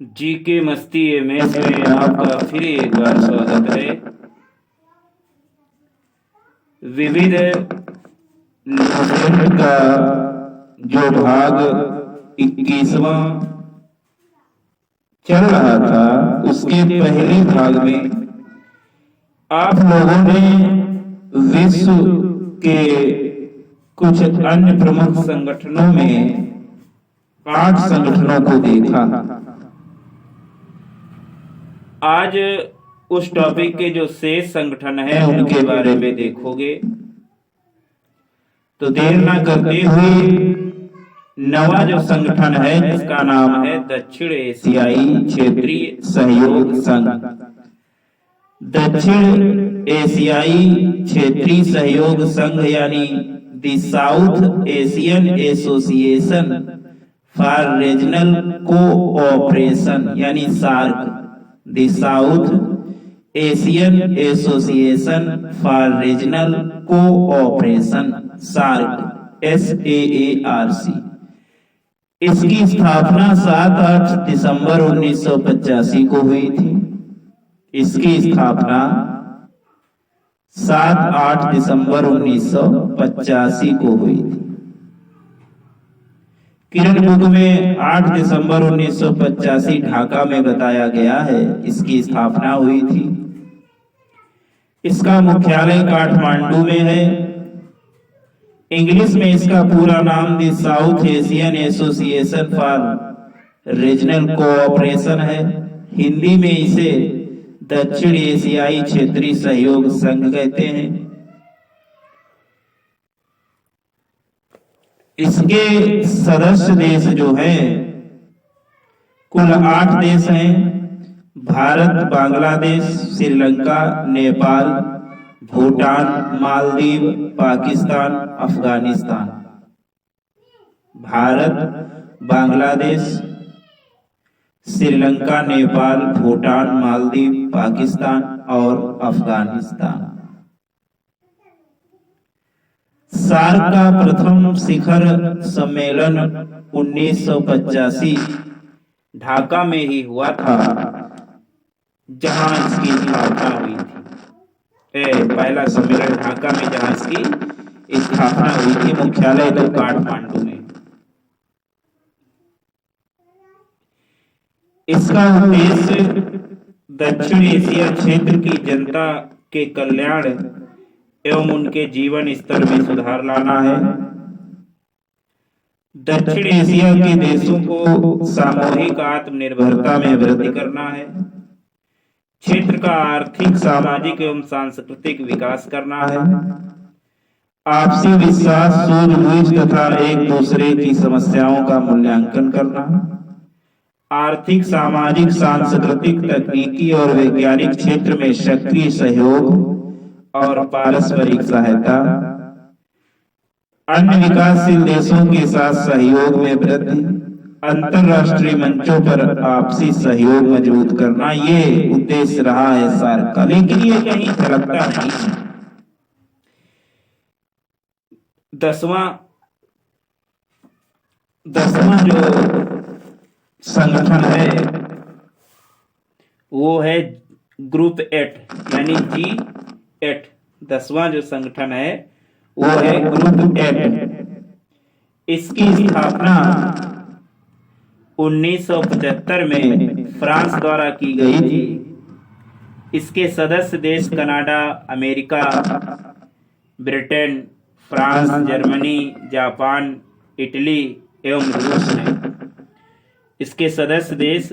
जी के मस्ती एमएस में आपका फिर एक बार स्वागत है। विविध लेसन का जो भाग 21वां चल रहा था, उसके पहले भाग में आप लोगों ने विश्व के कुछ अन्य प्रमुख संगठनों में 8 संगठनों को देखा। आज उस टॉपिक के जो शेष संगठन है उनके बारे में देखोगे। तो देर ना करते हुए नवा जो संगठन है जिसका नाम है दक्षिण एशियाई क्षेत्रीय सहयोग संघ। दक्षिण एशियाई क्षेत्रीय सहयोग संघ यानी the South Asian Association for Regional Cooperation यानी SAARC. The South Asian Association for Regional Cooperation SAARC SAARC। इसकी स्थापना 7-8 दिसंबर 1985 को हुई थी। इसकी स्थापना 7-8 दिसंबर 1985 को हुई थी। किरण बुक में 8 दिसंबर 1985 ढाका में बताया गया है इसकी स्थापना हुई थी। इसका मुख्यालय काठमांडू में है। इंग्लिश में इसका पूरा नाम the South Asian Association for Regional cooperation है। हिंदी में इसे दक्षिण एशियाई क्षेत्रीय सहयोग संघ कहते हैं। इसके सदस्य देश जो हैं कुल 8 देश हैं। भारत, बांग्लादेश, श्रीलंका, नेपाल, भूटान, मालदीव, पाकिस्तान, अफगानिस्तान। भारत, बांग्लादेश, श्रीलंका, नेपाल, भूटान, मालदीव, पाकिस्तान और अफगानिस्तान। सार्क का प्रथम शिखर सम्मेलन 1985 ढाका में ही हुआ था, जहां इसकी स्थापना हुई थी। पहला सम्मेलन ढाका में जहां इसकी स्थापना हुई थी। मुख्यालय तो काठमांडू में। इसका उद्देश्य दक्षिण एशिया क्षेत्र की जनता के कल्याण एवं उनके जीवन स्तर में सुधार लाना है। दक्षिण एशिया के देशों को सामूहिक आत्मनिर्भरता में वृद्धि करना है। क्षेत्र का आर्थिक, सामाजिक एवं सांस्कृतिक विकास करना है। आपसी विश्वास, सूझबूझ तथा एक दूसरे की समस्याओं का मूल्यांकन करना। आर्थिक, सामाजिक, सांस्कृतिक, तकनीकी और वैज्ञानिक क्षेत्र में सक्रिय सहयोग और पारस्परिक सहायता। अन्य विकासशील देशों के साथ सहयोग में वृद्धि। अंतरराष्ट्रीय मंचों पर आपसी सहयोग मजबूत करना, ये उद्देश्य रहा है सार्क का। लेकिन ये कहीं झलकता नहीं। 10वां जो संगठन है वो है ग्रुप 8 यानी G8। 10वां जो संगठन है वो है ग्रुप 8। इसकी स्थापना 1975 में फ्रांस द्वारा की गई थी। इसके सदस्य देश Canada, America, Britain, France, Germany, Japan, Italy एवं रूस हैं। इसके सदस्य देश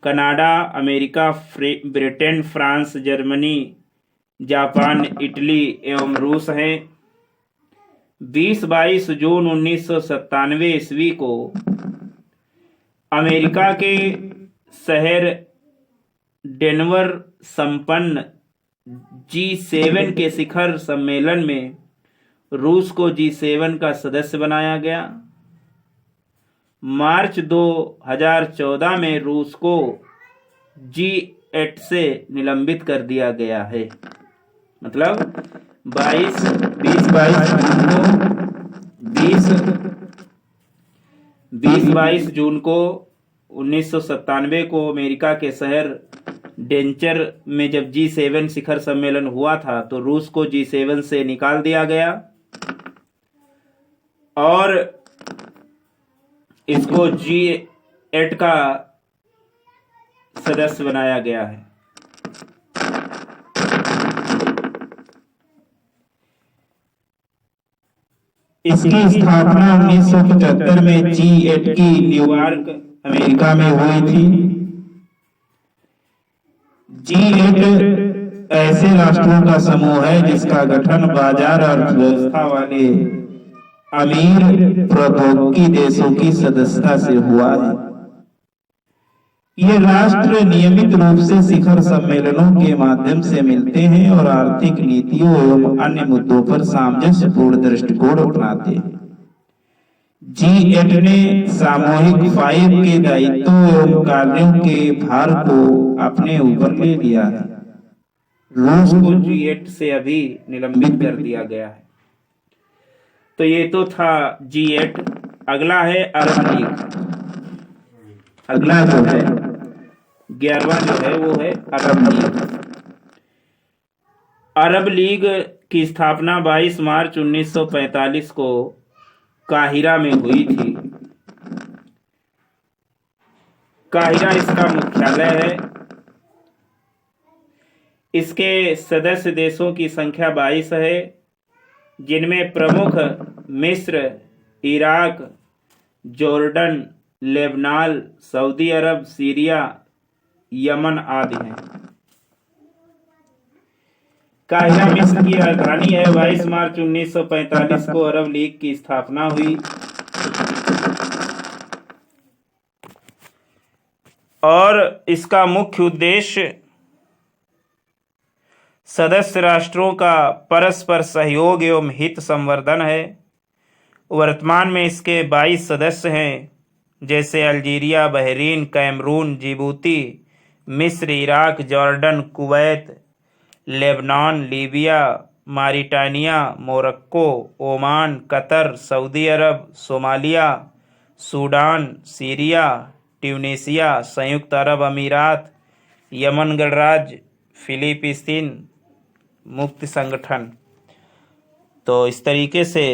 Canada, America, Britain, France, Germany, Japan, Italy एवं रूस हैं। 20-22 जून 1997 ईस्वी को अमेरिका के शहर डेनवर संपन्न G7 के शिखर सम्मेलन में रूस को G7 का सदस्य बनाया गया। मार्च 2014 में रूस को G8 से निलंबित कर दिया गया है। मतलब 20-22 जून को 1997 को अमेरिका के शहर डेंचर में जब G7 शिखर सम्मेलन हुआ था तो रूस को G7 से निकाल दिया गया और इसको G8 का सदस्य बनाया गया है। इसकी स्थापना 1975 में G8 की न्यूयॉर्क अमेरिका में हुई थी। G8 ऐसे राष्ट्रों का समूह है जिसका गठन बाजार अर्थव्यवस्था वाले अमीर प्रौद्योगिकी देशों की सदस्यता से हुआ है। ये राष्ट्र नियमित रूप से शिखर सम्मेलनों के माध्यम से मिलते हैं और आर्थिक नीतियों एवं अन्य मुद्दों पर सामंजस्यपूर्ण दृष्टिकोण अपनाते हैं। G8 ने सामूहिक 5 के दायित्वों एवं कार्यों के भार को अपने ऊपर ले लिया है। रूस को G8 से अभी निलंबित कर दिया गया है। तो ये तो था G8। अगला है अरब लीग। अगला जो है 11वां जो है वो है अरब लीग। अरब लीग की स्थापना 22 मार्च 1945 को काहिरा में हुई थी। काहिरा इसका मुख्यालय है। इसके सदस्य देशों की संख्या 22 है, जिनमें प्रमुख मिस्र, इराक, जॉर्डन, लेबनान, सऊदी अरब, सीरिया, यमन आदि हैं। काहिरा मिस्र की राजधानी है। 22 मार्च 1945 को अरब लीग की स्थापना हुई और इसका मुख्य उद्देश्य सदस्य राष्ट्रों का परस्पर सहयोग एवं हित संवर्धन है। वर्तमान में इसके 22 सदस्य हैं, जैसे अल्जीरिया, बहरीन, कैमरून, जिबूती, मिस्र, इराक, जॉर्डन, कुवैत, लेबनान, Libya, Mauritania, Morocco, Oman, Qatar, Saudi अरब, सोमालिया, सूडान, सीरिया, ट्यूनीसिया, संयुक्त अरब अमीरात, यमन गणराज्य, फिलिपीन मुक्त संगठन। तो इस तरीके से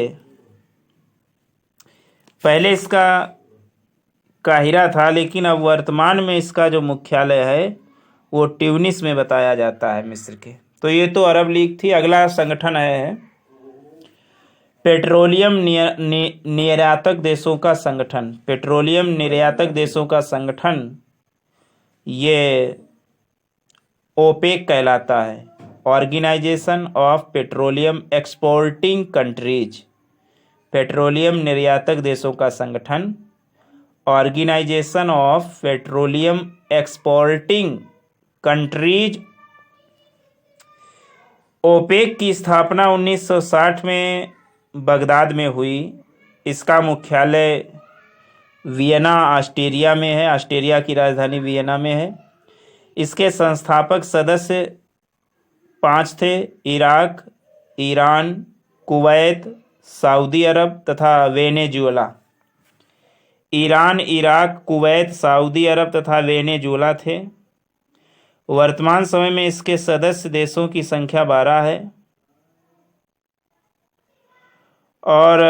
पहले इसका काहिरा था, लेकिन अब वर्तमान में इसका जो मुख्यालय है वो ट्यूनिस में बताया जाता है, मिस्र के। तो ये तो अरब लीग थी। अगला संगठन है पेट्रोलियम निर्यातक देशों का संगठन। पेट्रोलियम निर्यातक देशों का संगठन ये ओपेक कहलाता है, organisation of petroleum exporting countries. Petroleum निर्यातक देशों का संगठन, organisation of petroleum exporting countries. OPEC की स्थापना 1960 में बगदाद में हुई। इसका मुख्यालय वियना ऑस्ट्रिया में है। ऑस्ट्रिया की राजधानी वियना में है। इसके संस्थापक सदस्य 5 थे: Iraq, Iran, Kuwait, Saudi Arab तथा Venezuela. Iran, Iraq, Kuwait, Saudi Arab तथा वेनेजुएला थे। वर्तमान समय में इसके सदस्य देशों की संख्या 12 है और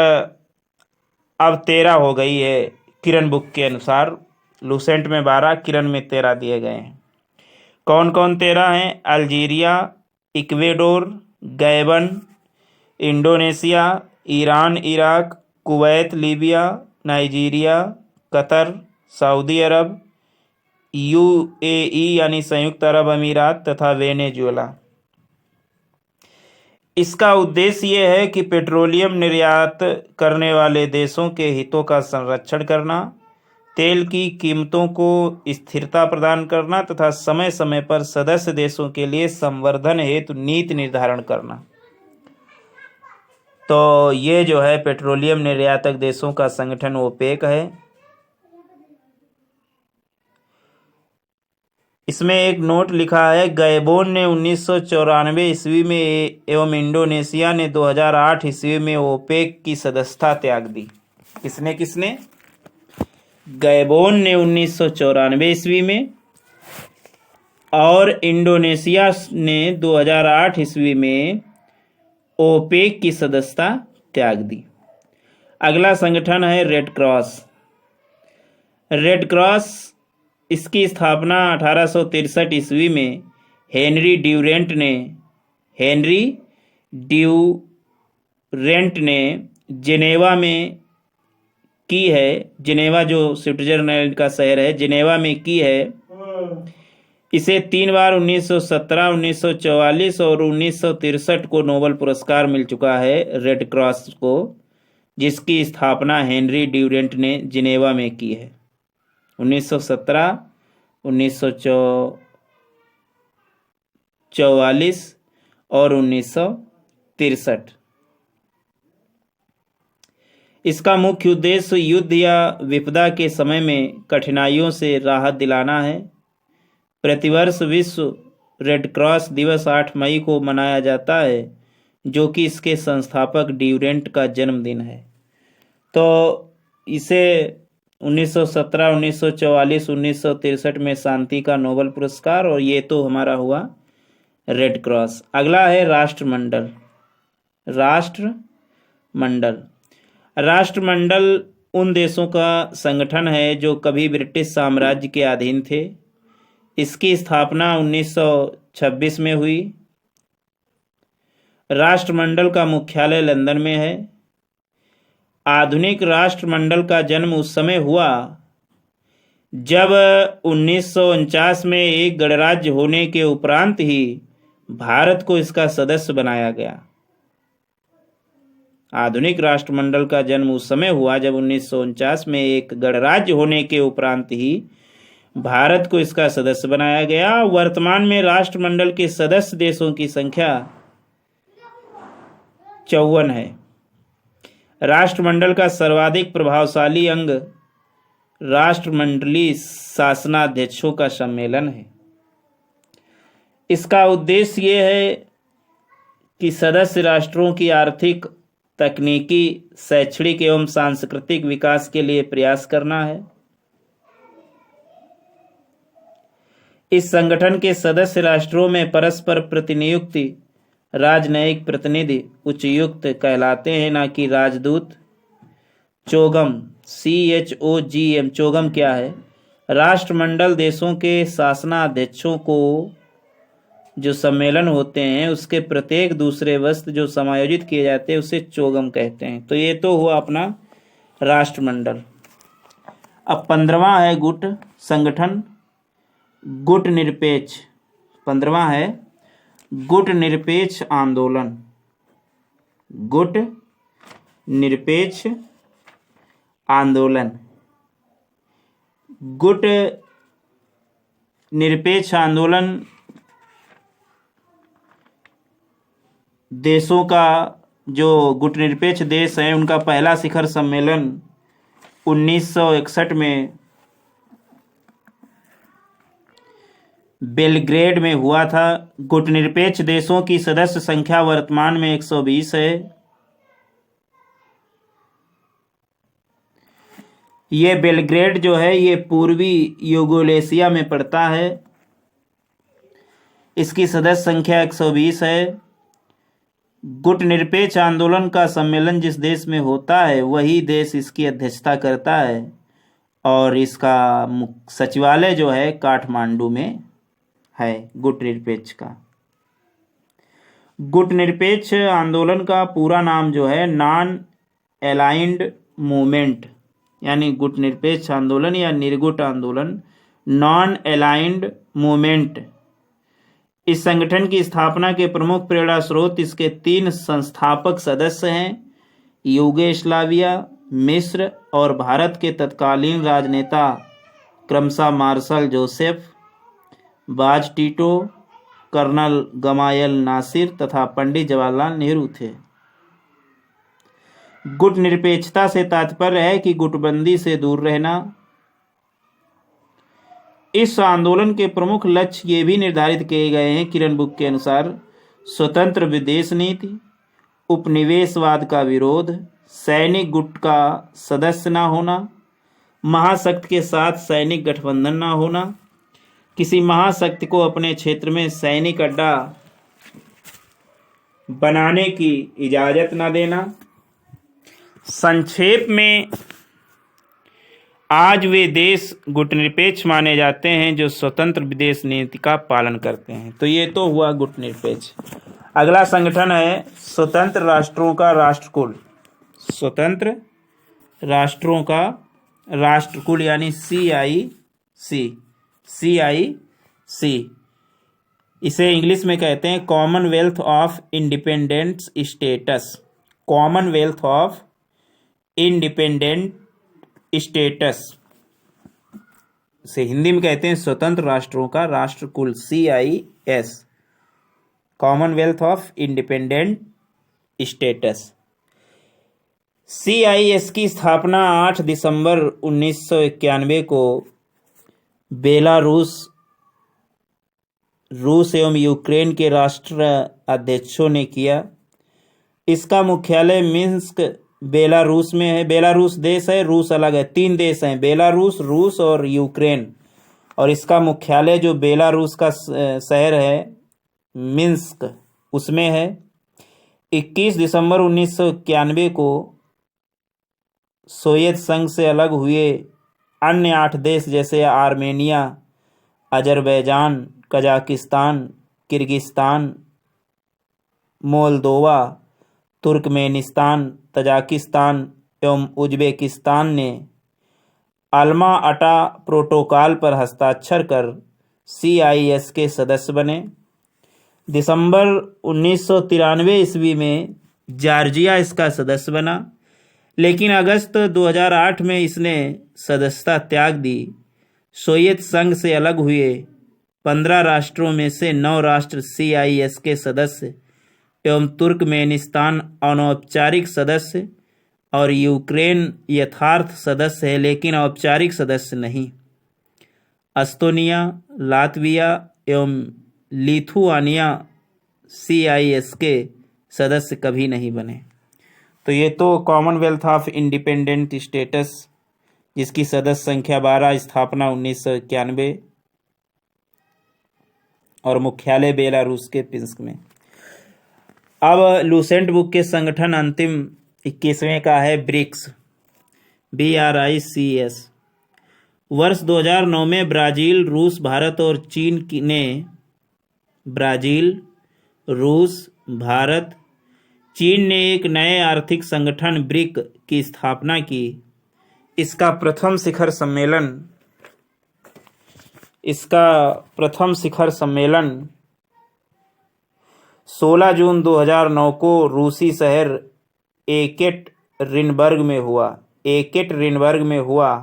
अब 13 हो गई है किरण बुक के अनुसार। लूसेंट में 12, किरण में 13 दिए गए हैं। कौन कौन 13 हैं? Algeria, Ecuador, Gabon, Indonesia, Iran, Iraq, Kuwait, Libya, Nigeria, Qatar, Saudi Arab, UAE यानी संयुक्त अरब अमीरात तथा वेनेजुएला। इसका उद्देश्य ये है कि पेट्रोलियम निर्यात करने वाले देशों के हितों का संरक्षण करना, तेल की कीमतों को स्थिरता प्रदान करना तथा समय समय पर सदस्य देशों के लिए संवर्धन हेतु नीति निर्धारण करना। तो ये जो है पेट्रोलियम निर्यातक देशों का संगठन ओपेक है। इसमें एक नोट लिखा है, गैबोन ने 1994 ईस्वी में एवं इंडोनेशिया ने 2008 ईस्वी में ओपेक की सदस्यता त्याग दी। किसने? गैबोन ने 1994 ईस्वी में और इंडोनेशिया ने 2008 ईस्वी में ओपेक की सदस्यता त्याग दी। अगला संगठन है रेड क्रॉस। रेड क्रॉस, इसकी स्थापना 1863 ईस्वी में हेनरी ड्यूरेंट ने जिनेवा में की है। जिनेवा जो स्विट्जरलैंड का शहर है, जिनेवा में की है। इसे 3 बार 1917, 1944 और 1963 को नोबेल पुरस्कार मिल चुका है रेड क्रॉस को, जिसकी स्थापना हेनरी ड्यूरेंट ने जिनेवा में की है 1917, 1944 और 1963। इसका मुख्य उद्देश्य युद्ध या विपदा के समय में कठिनाइयों से राहत दिलाना है। प्रतिवर्ष विश्व रेड क्रॉस दिवस 8 मई को मनाया जाता है, जो कि इसके संस्थापक ड्यूरेंट का जन्मदिन है। तो इसे 1917, 1944, 1963 में शांति का नोबेल पुरस्कार, और ये तो हमारा हुआ रेड क्रॉस। अगला है राष्ट्रमंडल। राष्ट्रमंडल उन देशों का संगठन है जो कभी ब्रिटिश साम्राज्य के अधीन थे। इसकी स्थापना 1926 में हुई। राष्ट्रमंडल का मुख्यालय लंदन में है। आधुनिक राष्ट्रमंडल का जन्म उस समय हुआ जब 1949 में एक गणराज्य होने के उपरांत ही भारत को इसका सदस्य बनाया गया। आधुनिक राष्ट्रमंडल का जन्म उस समय हुआ जब 1949 में एक गणराज्य होने के उपरांत ही भारत को इसका सदस्य बनाया गया। वर्तमान में राष्ट्रमंडल के सदस्य देशों की संख्या 54 है। राष्ट्रमंडल का सर्वाधिक प्रभावशाली अंग राष्ट्रमंडलीय शासनाध्यक्षों का सम्मेलन है। इसका उद्देश्य यह है कि सदस्य राष्ट्रों की आर्थिक, तकनीकी, शैक्षणिक एवं सांस्कृतिक विकास के लिए प्रयास करना है। इस संगठन के सदस्य राष्ट्रों में परस्पर प्रतिनियुक्ति राजनयिक प्रतिनिधि उच्चायुक्त कहलाते हैं, ना कि राजदूत। चोगम, CHOGM, चोगम क्या है? राष्ट्रमंडल देशों के शासनाध्यक्षों को जो सम्मेलन होते हैं उसके प्रत्येक दूसरे वर्ष जो समायोजित किए जाते हैं उसे चोगम कहते हैं। तो ये तो हुआ अपना राष्ट्रमंडल। अब 15वां है गुट संगठन, गुट निरपेक्ष। 15वां है गुट निरपेक्ष आंदोलन। गुट निरपेक्ष आंदोलन। गुट निरपेक्ष आंदोलन देशों का, जो गुट निरपेक्ष देश हैं उनका पहला शिखर सम्मेलन 1961 में बेलग्रेड में हुआ था। गुट निरपेक्ष देशों की सदस्य संख्या वर्तमान में 120 है। ये बेलग्रेड जो है ये पूर्वी यूगोस्लाविया में पड़ता है। इसकी सदस्य संख्या 120 है। गुट निरपेक्ष आंदोलन का सम्मेलन जिस देश में होता है वही देश इसकी अध्यक्षता करता है, और इसका सचिवालय जो है काठमांडू में है गुट निरपेक्ष का। गुट निरपेक्ष आंदोलन का पूरा नाम जो है नॉन अलाइंड मूवमेंट, यानी गुट निरपेक्ष आंदोलन या निर्गुट आंदोलन, नॉन अलाइंड मूवमेंट। इस संगठन की स्थापना के प्रमुख प्रेरणा स्रोत इसके 3 संस्थापक सदस्य हैं, यूगोस्लाविया, मिस्र और भारत के तत्कालीन राजनेता क्रमशः मार्शल जोसेफ, बाज टीटो, कर्नल गमायल नासिर तथा पंडित जवाहरलाल नेहरू थे। गुट निरपेक्षता से तात्पर्य है कि गुटबंदी से दूर रहना। इस आंदोलन के प्रमुख लक्ष्य ये भी निर्धारित किए गए हैं किरण बुक के अनुसार: स्वतंत्र विदेश नीति, उपनिवेशवाद का विरोध, सैनिक गुट का सदस्य न होना, महाशक्ति के साथ सैनिक गठबंधन न होना, किसी महाशक्ति को अपने क्षेत्र में सैनिक अड्डा बनाने की इजाजत न देना। संक्षेप में आज वे देश गुटनिरपेक्ष माने जाते हैं जो स्वतंत्र विदेश नीति का पालन करते हैं। तो ये तो हुआ गुटनिरपेक्ष। अगला संगठन है स्वतंत्र राष्ट्रों का राष्ट्रकुल। स्वतंत्र राष्ट्रों का राष्ट्रकुल यानी CIC। इसे इंग्लिश में कहते हैं Commonwealth of independent status. Commonwealth of independent status से हिंदी में कहते हैं स्वतंत्र राष्ट्रों का राष्ट्रकुल, CIS, Commonwealth of independent status. CIS की स्थापना 8 दिसंबर 1991 को बेलारूस, रूस एवं यूक्रेन के राष्ट्र अध्यक्षों ने किया। इसका मुख्यालय मिन्स्क बेलारूस में है। बेलारूस देश है, रूस अलग है। 3 देश हैं, बेलारूस, रूस और यूक्रेन। और इसका मुख्यालय जो बेलारूस का शहर है मिन्स्क, उसमें है। 21 दिसंबर 1991 को सोवियत संघ से अलग हुए अन्य 8 देश जैसे Armenia, Azerbaijan, Kazakhstan, Kyrgyzstan, Moldova, Turkmenistan, Tajikistan एवं उज्बेकिस्तान ने अल्मा अटा प्रोटोकॉल पर हस्ताक्षर कर CIS के सदस्य बने। दिसंबर 1993 ईस्वी में जॉर्जिया इसका सदस्य बना, लेकिन अगस्त 2008 में इसने सदस्यता त्याग दी। सोवियत संघ से अलग हुए 15 राष्ट्रों में से 9 राष्ट्र CIS के सदस्य एवं तुर्कमेनिस्तान अनौपचारिक सदस्य और यूक्रेन यथार्थ सदस्य है लेकिन औपचारिक सदस्य नहीं। एस्तोनिया, लातविया एवं लिथुआनिया CIS के सदस्य कभी नहीं बने। तो ये तो कॉमनवेल्थ ऑफ इंडिपेंडेंट स्टेटस, जिसकी सदस्य संख्या 12, स्थापना 1991 और मुख्यालय बेलारूस के पिंस्क में। अब लूसेंट बुक के संगठन अंतिम 21वें का है ब्रिक्स, BRICS। वर्ष 2009 में ब्राजील, रूस, भारत और चीन ने ब्राजील, रूस, भारत, चीन ने एक नए आर्थिक संगठन ब्रिक की स्थापना की। इसका प्रथम शिखर सम्मेलन 16 जून 2009 को रूसी शहर एकेटरिनबर्ग में हुआ।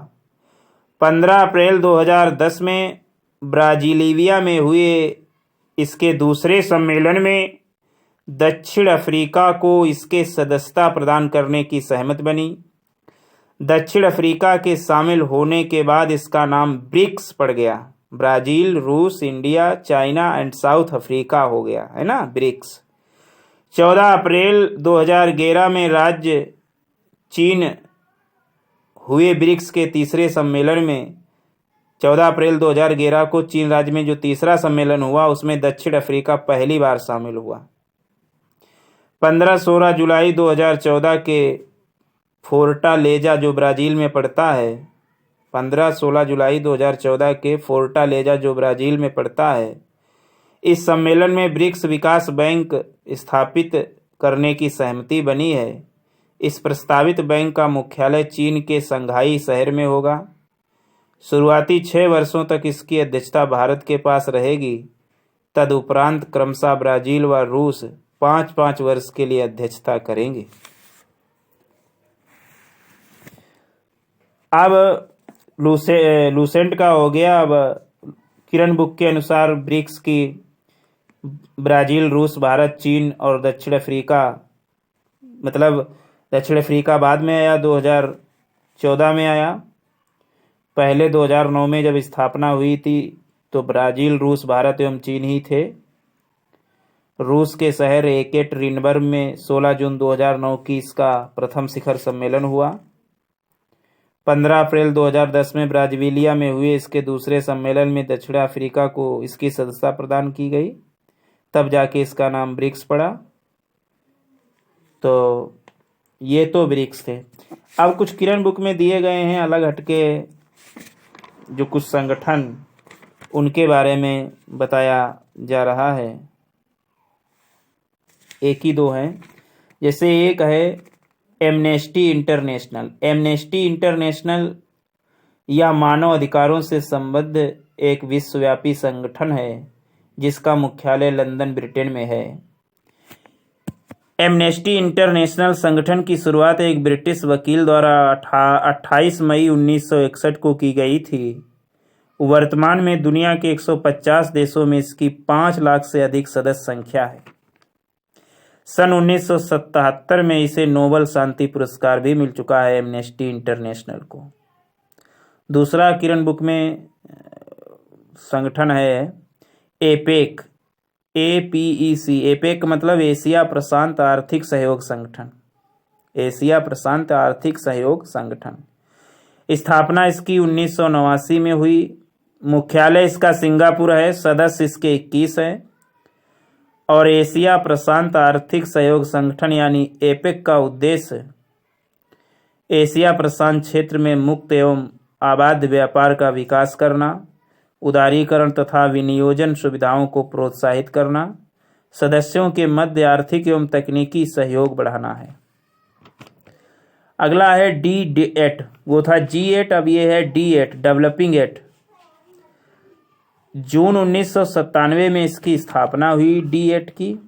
15 अप्रैल 2010 में ब्राजीलिया में हुए इसके दूसरे सम्मेलन में दक्षिण अफ्रीका को इसके सदस्यता प्रदान करने की सहमति बनी। दक्षिण अफ्रीका के शामिल होने के बाद इसका नाम ब्रिक्स पड़ गया। ब्राजील, रूस, India, China and south Africa हो गया, है ना, ब्रिक्स। 14 अप्रैल 2011 में राज्य चीन हुए ब्रिक्स के तीसरे सम्मेलन में। 14 अप्रैल 2011 को चीन राज्य में जो तीसरा सम्मेलन हुआ उसमें दक्षिण अफ्रीका पहली बार शामिल हुआ। 15-16 जुलाई 2014 के फोर्टालेजा जो ब्राजील में पड़ता है, 15-16 जुलाई 2014 के फोर्टालेजा जो ब्राजील में पड़ता है, इस सम्मेलन में ब्रिक्स विकास बैंक स्थापित करने की सहमति बनी है। इस प्रस्तावित बैंक का मुख्यालय चीन के शंघाई शहर में होगा। शुरुआती 6 वर्षों तक इसकी अध्यक्षता भारत के पास रहेगी। तदुपरांत क्रमशः ब्राजील व रूस 5-5 वर्ष के लिए अध्यक्षता करेंगे। अब लूसेंट का हो गया। अब किरण बुक के अनुसार ब्रिक्स की ब्राजील, रूस, भारत, चीन और दक्षिण अफ्रीका, मतलब दक्षिण अफ्रीका बाद में आया, 2014 में आया। पहले 2009 में जब स्थापना हुई थी तो ब्राजील, रूस, भारत एवं चीन ही थे। रूस के शहर एकेटरिनबर्ग में 16 जून 2009 की इसका प्रथम शिखर सम्मेलन हुआ। 15 अप्रैल 2010 में ब्राजीलिया में हुए इसके दूसरे सम्मेलन में दक्षिण अफ्रीका को इसकी सदस्यता प्रदान की गई, तब जाके इसका नाम ब्रिक्स पड़ा। तो ये तो ब्रिक्स थे। अब कुछ किरण बुक में दिए गए हैं अलग हटके जो कुछ संगठन, उनके बारे में बताया जा रहा है। एक ही दो हैं, जैसे एक है एमनेस्टी इंटरनेशनल। एमनेस्टी इंटरनेशनल यह मानव अधिकारों से संबद्ध एक विश्वव्यापी संगठन है जिसका मुख्यालय लंदन, ब्रिटेन में है। एमनेस्टी इंटरनेशनल संगठन की शुरुआत एक ब्रिटिश वकील द्वारा 28 मई 1961 को की गई थी। वर्तमान में दुनिया के 150 देशों में इसकी 5 लाख से अधिक सदस्य संख्या है। सन 1977 में इसे नोबेल शांति पुरस्कार भी मिल चुका है एमनेस्टी इंटरनेशनल को। दूसरा किरण बुक में संगठन है एपेक, APEC। एपेक मतलब एशिया प्रशांत आर्थिक सहयोग संगठन। एशिया प्रशांत आर्थिक सहयोग संगठन, स्थापना इसकी 1989 में हुई। मुख्यालय इसका सिंगापुर है। सदस्य इसके 21 हैं। और एशिया प्रशांत आर्थिक सहयोग संगठन यानी एपेक का उद्देश्य एशिया प्रशांत क्षेत्र में मुक्त एवं आबाद व्यापार का विकास करना, उदारीकरण तथा विनियोजन सुविधाओं को प्रोत्साहित करना, सदस्यों के मध्य आर्थिक एवं तकनीकी सहयोग बढ़ाना है। अगला है D8, वो था G8, अब ये है D8, डेवलपिंग 8। जून 1997 में इसकी स्थापना हुई D8 की,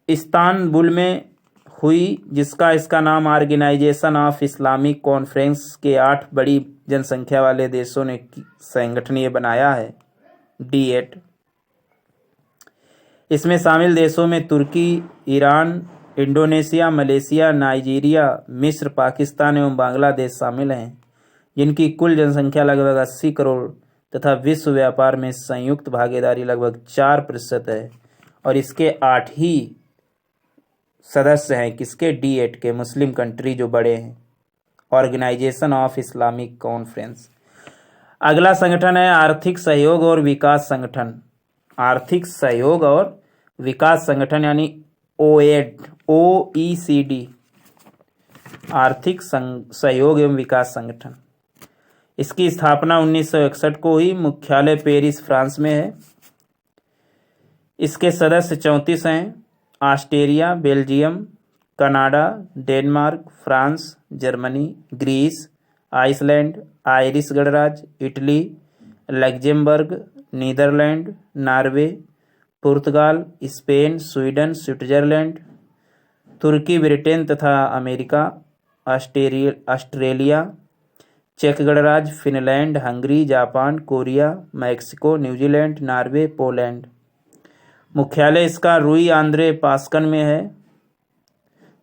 इस्तानबुल में हुई, जिसका इसका नाम ऑर्गेनाइजेशन ऑफ इस्लामिक कॉन्फ्रेंस के 8 बड़ी जनसंख्या वाले देशों ने संगठन ये बनाया है D8। इसमें शामिल देशों में तुर्की, ईरान, इंडोनेशिया, मलेशिया, नाइजीरिया, मिस्र, पाकिस्तान एवं बांग्लादेश शामिल हैं, जिनकी कुल जनसंख्या लगभग 80 करोड़ तथा विश्व व्यापार में संयुक्त भागीदारी लगभग 4% है। और इसके 8 ही सदस्य हैं किसके, D8 के, मुस्लिम कंट्री जो बड़े हैं, ऑर्गेनाइजेशन ऑफ इस्लामिक कॉन्फ्रेंस। अगला संगठन है आर्थिक सहयोग और विकास संगठन। आर्थिक सहयोग और विकास संगठन यानी OECD, आर्थिक सहयोग एवं विकास संगठन। इसकी स्थापना 1961 को हुई। मुख्यालय पेरिस, फ्रांस में है। इसके सदस्य 34 हैं। Australia, Belgium, Canada, Denmark, France, Germany, Greece, Iceland, Irish गणराज्य, Italy, Luxembourg, Netherland, Norway, Portugal, Spain, Sweden, Switzerland, तुर्की, ब्रिटेन तथा अमेरिका, ऑस्ट्रेलिया, चेक गणराज्य, Finland, Hungary, Japan, Korea, Mexico, New Zealand, Norway, Poland. मुख्यालय इसका रूई आंद्रे पास्कन में है,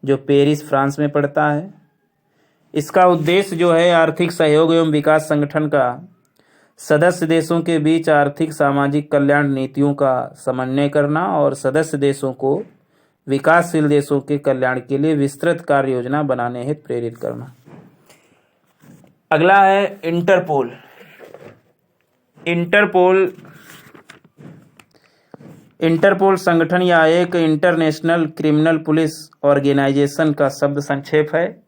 जो पेरिस, फ्रांस में पड़ता है। इसका उद्देश्य जो है आर्थिक सहयोग एवं विकास संगठन का सदस्य देशों के बीच आर्थिक सामाजिक कल्याण नीतियों का समन्वय करना और सदस्य देशों को विकासशील देशों के कल्याण के लिए विस्तृत कार्य योजना बनाने हेतु प्रेरित करना। अगला है इंटरपोल। इंटरपोल संगठन या एक इंटरनेशनल क्रिमिनल पुलिस ऑर्गेनाइजेशन का शब्द संक्षेप है।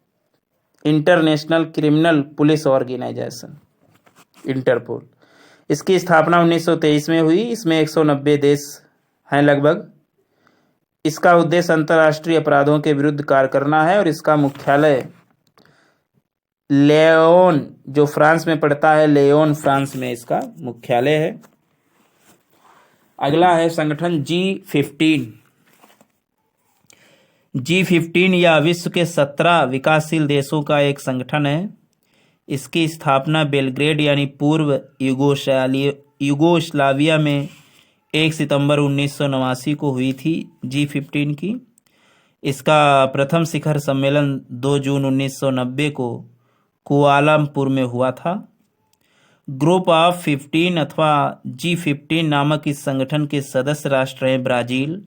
International criminal police organisation, Interpol. इसकी स्थापना 1923 में हुई। इसमें 190 देश हैं लगभग। इसका उद्देश्य अंतर्राष्ट्रीय अपराधों के विरुद्ध कार्य करना है और इसका मुख्यालय लेओन, जो फ्रांस में पड़ता है, लेओन, फ्रांस में इसका मुख्यालय है। अगला है संगठन G15। G15 या विश्व के 17 विकासशील देशों का एक संगठन है। इसकी स्थापना बेलग्रेड यानी पूर्व यूगोस्लाविया में 1 सितंबर 1989 को हुई थी G15 की। इसका प्रथम शिखर सम्मेलन 2 जून 1990 को कुआलालंपुर में हुआ था। ग्रुप ऑफ 15 अथवा G15 नामक इस संगठन के सदस्य राष्ट्र हैं ब्राजील,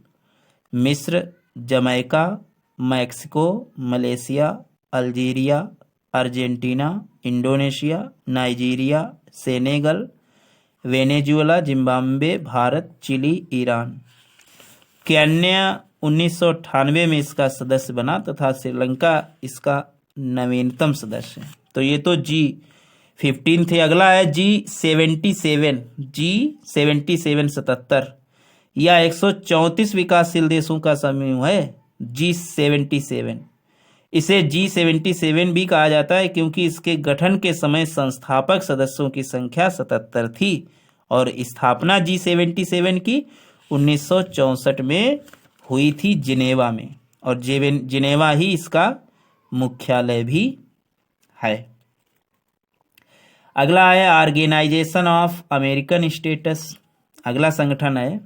मिस्र, Jamaica, Mexico, Malaysia, Algeria, Argentina, Indonesia, Nigeria, Senegal, Venezuela, Zimbabwe, Bharat, Chile, Iran. Kenya 1998 में इसका सदस्य बना तथा श्रीलंका इसका नवीनतम सदस्य है। तो ये तो G15 थे। अगला है G77, G77 77 या 134 विकासशील देशों का समूह है G77। इसे G77 भी कहा जाता है क्योंकि इसके गठन के समय संस्थापक सदस्यों की संख्या 77 थी और स्थापना G77 की 1964 में हुई थी जिनेवा में, और जिनेवा ही इसका मुख्यालय भी है। अगला है ऑर्गेनाइजेशन ऑफ अमेरिकन स्टेट्स। अगला संगठन है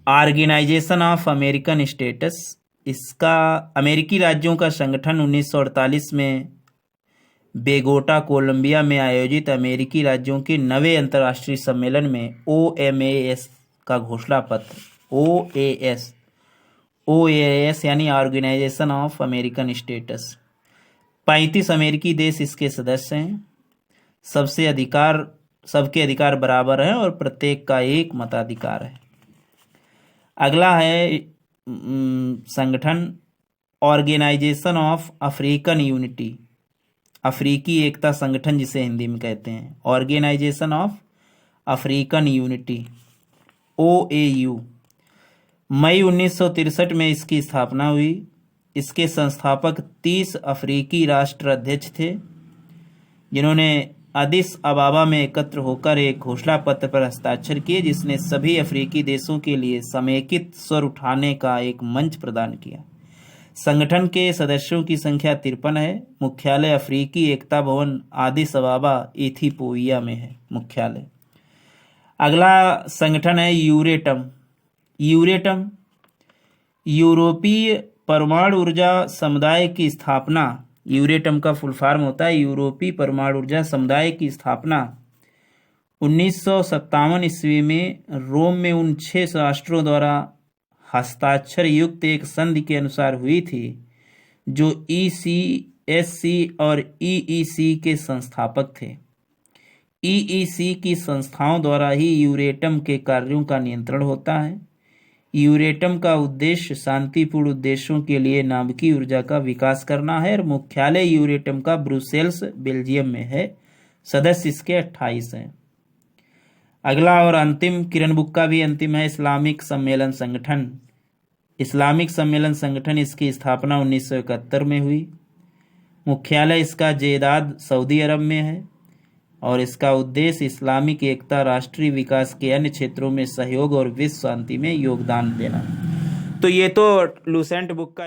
ऑर्गेनाइजेशन ऑफ अमेरिकन स्टेट्स। इसका अमेरिकी राज्यों का संगठन 1948 में बेगोटा, कोलंबिया में आयोजित अमेरिकी राज्यों के 9वें अंतर्राष्ट्रीय सम्मेलन में OMAS का घोषणा पत्र, OAS यानी ऑर्गेनाइजेशन ऑफ अमेरिकन स्टेट्स। 35 अमेरिकी देश इसके सदस्य हैं। सबके अधिकार बराबर हैं और प्रत्येक का एक मताधिकार है। अगला है संगठन ऑर्गेनाइजेशन ऑफ अफ्रीकन यूनिटी, अफ्रीकी एकता संगठन जिसे हिंदी में कहते हैं, organisation of African unity, OAU। मई 1963 में इसकी स्थापना हुई। इसके संस्थापक 30 अफ्रीकी राष्ट्र अध्यक्ष थे जिन्होंने अदिस अबाबा में एकत्र होकर एक घोषणा पत्र पर हस्ताक्षर किए जिसने सभी अफ्रीकी देशों के लिए समेकित स्वर उठाने का एक मंच प्रदान किया। संगठन के सदस्यों की संख्या 53 है। मुख्यालय अफ्रीकी एकता भवन आदिस अबाबा इथियोपिया में है मुख्यालय। अगला संगठन है यूरेटम। यूरोपीय परमाणु ऊर्जा समुदाय की स्थापना, यूरेटम का फुल फॉर्म होता है यूरोपीय परमाणु ऊर्जा समुदाय की स्थापना 1957 ईस्वी में रोम में उन 6 राष्ट्रों द्वारा हस्ताक्षर युक्त एक संधि के अनुसार हुई थी जो ECSC और EEC के संस्थापक थे। EEC की संस्थाओं द्वारा ही यूरेटम के कार्यों का नियंत्रण होता है। यूरेटम का उद्देश्य शांतिपूर्ण उद्देश्यों के लिए नाभिकीय ऊर्जा का विकास करना है और मुख्यालय यूरेटम का ब्रुसेल्स, बेल्जियम में है। सदस्य इसके 28 हैं। अगला और अंतिम, किरण बुक का भी अंतिम है, इस्लामिक सम्मेलन संगठन। इस्लामिक सम्मेलन संगठन इसकी स्थापना 1971 में हुई। मुख्यालय इसका जेदाद, सऊदी अरब में है और इसका उद्देश्य इस्लामिक एकता, राष्ट्रीय विकास के अन्य क्षेत्रों में सहयोग और विश्व शांति में योगदान देना। तो ये तो लूसेंट बुक का